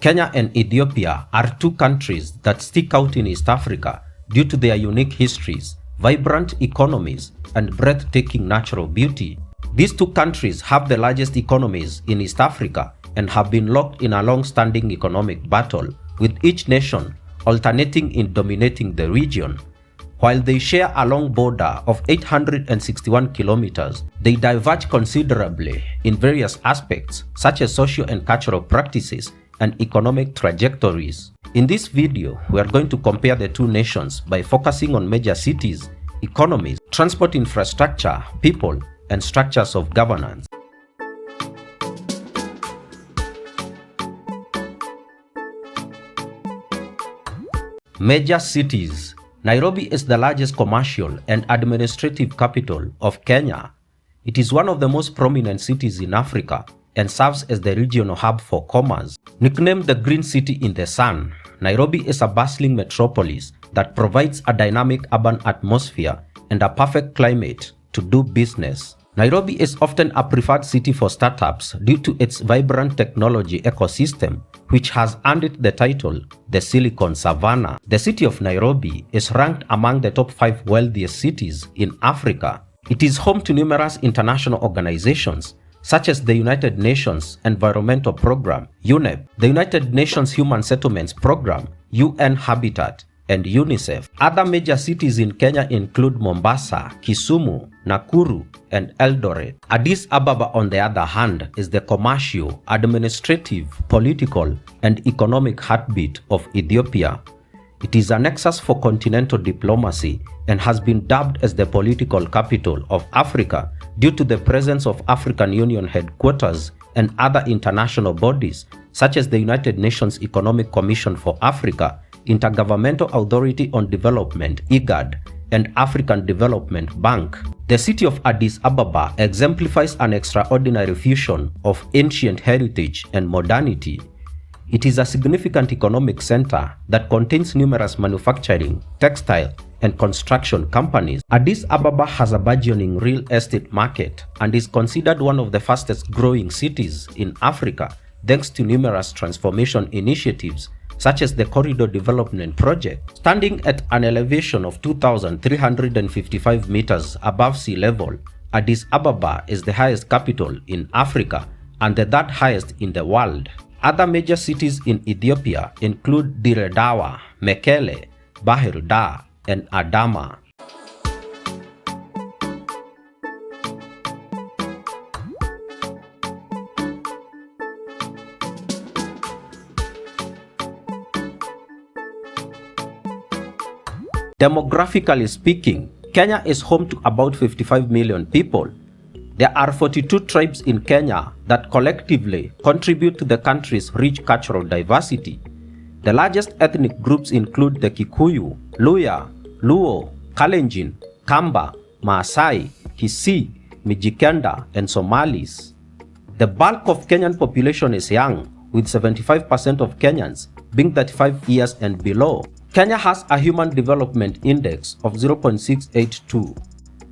Kenya and Ethiopia are two countries that stick out in East Africa due to their unique histories, vibrant economies, and breathtaking natural beauty. These two countries have the largest economies in East Africa and have been locked in a long-standing economic battle, with each nation alternating in dominating the region. While they share a long border of 861 kilometers, they diverge considerably in various aspects such as social and cultural practices and economic trajectories. In this video, we are going to compare the two nations by focusing on major cities, economies, transport infrastructure, people, and structures of governance. Major cities. Nairobi is the largest commercial and administrative capital of Kenya. It is one of the most prominent cities in Africa and serves as the regional hub for commerce. Nicknamed the Green City in the Sun, Nairobi is a bustling metropolis that provides a dynamic urban atmosphere and a perfect climate to do business. Nairobi is often a preferred city for startups due to its vibrant technology ecosystem, which has earned it the title the Silicon Savannah. The city of Nairobi is ranked among the top 5 wealthiest cities in Africa. It is home to numerous international organizations such as the United Nations Environmental Programme (UNEP), the United Nations Human Settlements Programme (UN Habitat), and UNICEF. Other major cities in Kenya include Mombasa, Kisumu, Nakuru, and Eldoret. Addis Ababa, on the other hand, is the commercial, administrative, political, and economic heartbeat of Ethiopia. It is a nexus for continental diplomacy and has been dubbed as the political capital of Africa due to the presence of African Union headquarters and other international bodies such as the United Nations Economic Commission for Africa, Intergovernmental Authority on Development (IGAD), and African Development Bank. The city of Addis Ababa exemplifies an extraordinary fusion of ancient heritage and modernity. It is a significant economic center that contains numerous manufacturing, textile, and construction companies. Addis Ababa has a burgeoning real estate market and is considered one of the fastest growing cities in Africa thanks to numerous transformation initiatives such as the Corridor Development Project. Standing at an elevation of 2,355 meters above sea level, Addis Ababa is the highest capital in Africa and the third highest in the world. Other major cities in Ethiopia include Dire Dawa, Mekele, Bahir Dar, and Adama. Demographically speaking, Kenya is home to about 55 million people. There are 42 tribes in Kenya that collectively contribute to the country's rich cultural diversity. The largest ethnic groups include the Kikuyu, Luya, Luo, Kalenjin, Kamba, Maasai, Kisii, Mijikenda, and Somalis. The bulk of Kenyan population is young, with 75% of Kenyans being 35 years and below. Kenya has a Human Development Index of 0.682.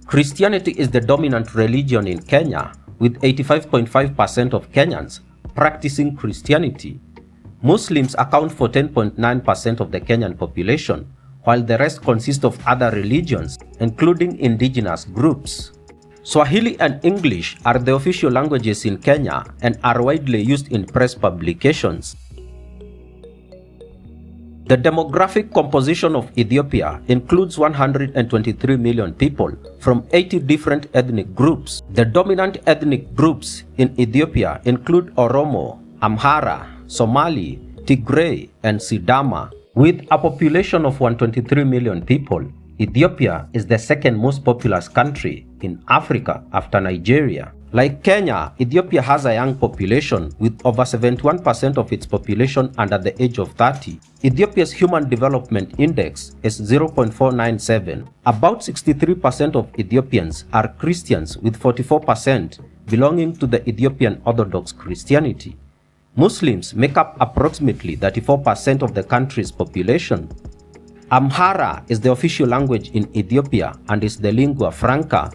Christianity is the dominant religion in Kenya, with 85.5% of Kenyans practicing Christianity. Muslims account for 10.9% of the Kenyan population, while the rest consist of other religions, including indigenous groups. Swahili and English are the official languages in Kenya and are widely used in press publications. The demographic composition of Ethiopia includes 123 million people from 80 different ethnic groups. The dominant ethnic groups in Ethiopia include Oromo, Amhara, Somali, Tigray, and Sidama. With a population of 123 million people, Ethiopia is the second most populous country in Africa after Nigeria. Like Kenya, Ethiopia has a young population with over 71% of its population under the age of 30. Ethiopia's Human Development Index is 0.497. About 63% of Ethiopians are Christians, with 44% belonging to the Ethiopian Orthodox Christianity. Muslims make up approximately 34% of the country's population. Amhara is the official language in Ethiopia and is the lingua franca.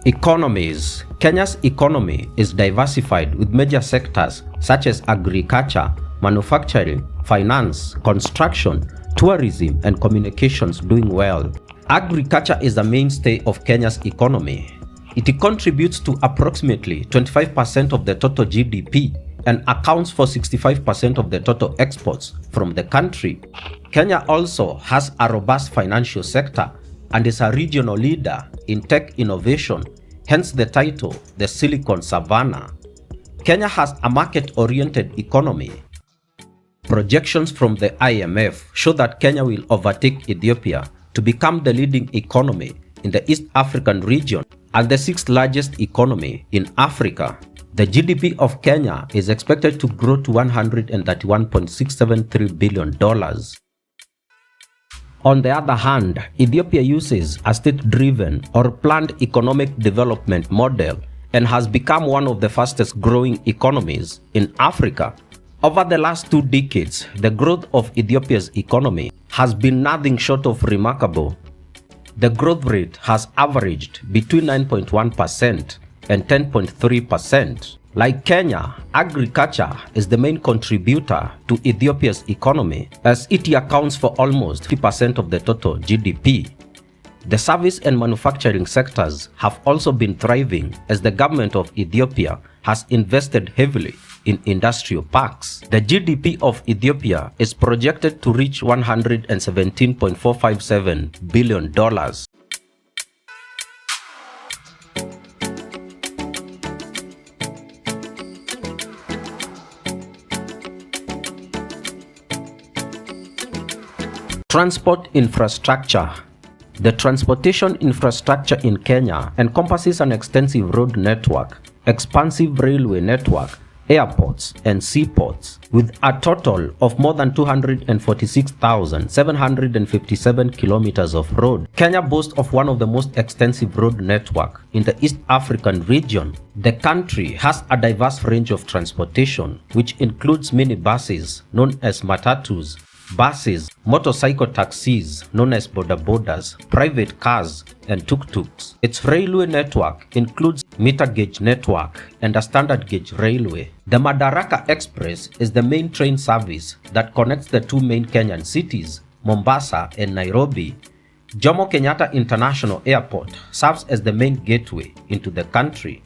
Economies. Kenya's economy is diversified with major sectors such as agriculture, manufacturing, finance, construction, tourism, and communications doing well. Agriculture is the mainstay of Kenya's economy. It contributes to approximately 25% of the total GDP and accounts for 65% of the total exports from the country. Kenya also has a robust financial sector and is a regional leader in tech innovation, hence the title, the Silicon Savannah. Kenya has a market-oriented economy. Projections from the IMF show that Kenya will overtake Ethiopia to become the leading economy in the East African region and the sixth largest economy in Africa. The GDP of Kenya is expected to grow to $131.673 billion. On the other hand, Ethiopia uses a state-driven or planned economic development model and has become one of the fastest growing economies in Africa. Over the last 2 decades, the growth of Ethiopia's economy has been nothing short of remarkable. The growth rate has averaged between 9.1% and 10.3%. Like Kenya, agriculture is the main contributor to Ethiopia's economy as it accounts for almost 3% of the total GDP. The service and manufacturing sectors have also been thriving as the government of Ethiopia has invested heavily in industrial parks. The GDP of Ethiopia is projected to reach $117.457 billion. Transport infrastructure. The transportation infrastructure in Kenya encompasses an extensive road network, expansive railway network, airports, and seaports, with a total of more than 246,757 kilometers of road. Kenya boasts of one of the most extensive road network in the East African region. The country has a diverse range of transportation, which includes minibuses known as matatus, buses, motorcycle taxis known as bodabodas, private cars, and tuk-tuks. Its railway network includes meter gauge network and a standard gauge railway. The Madaraka Express is the main train service that connects the two main Kenyan cities, Mombasa and Nairobi. Jomo Kenyatta International Airport serves as the main gateway into the country.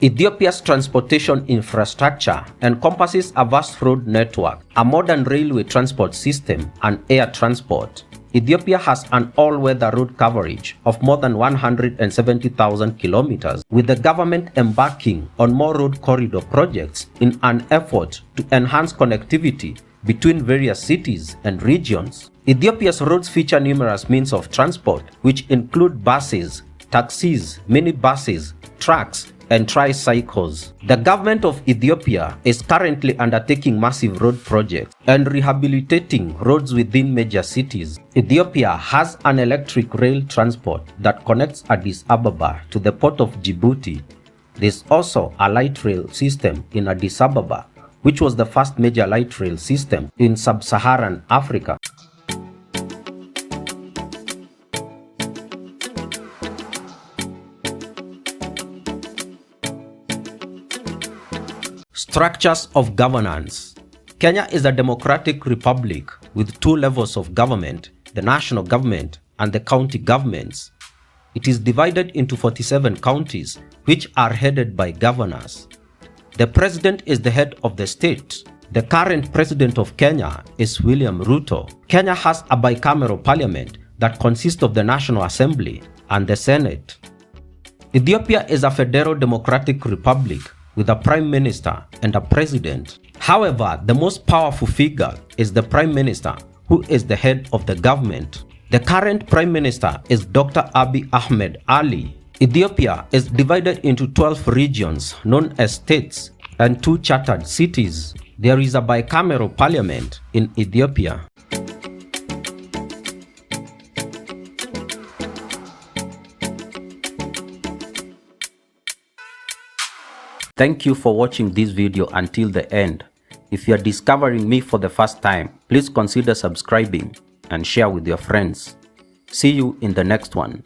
Ethiopia's transportation infrastructure encompasses a vast road network, a modern railway transport system, and air transport. Ethiopia has an all-weather road coverage of more than 170,000 kilometers, with the government embarking on more road corridor projects in an effort to enhance connectivity between various cities and regions. Ethiopia's roads feature numerous means of transport, which include buses, taxis, minibuses, trucks, and tricycles. The government of Ethiopia is currently undertaking massive road projects and rehabilitating roads within major cities. Ethiopia has an electric rail transport that connects Addis Ababa to the port of Djibouti. There's also a light rail system in Addis Ababa, which was the first major light rail system in sub-Saharan Africa. Structures of governance. Kenya is a democratic republic with 2 levels of government, the national government and the county governments. It is divided into 47 counties, which are headed by governors. The president is the head of the state. The current president of Kenya is William Ruto. Kenya has a bicameral parliament that consists of the National Assembly and the Senate. Ethiopia is a federal democratic republic with a prime minister and a president. However, the most powerful figure is the prime minister, who is the head of the government. The current prime minister is Dr. Abiy Ahmed Ali. Ethiopia is divided into 12 regions known as states and 2 chartered cities. There is a bicameral parliament in Ethiopia. Thank you for watching this video until the end. If you are discovering me for the first time, please consider subscribing and share with your friends. See you in the next one.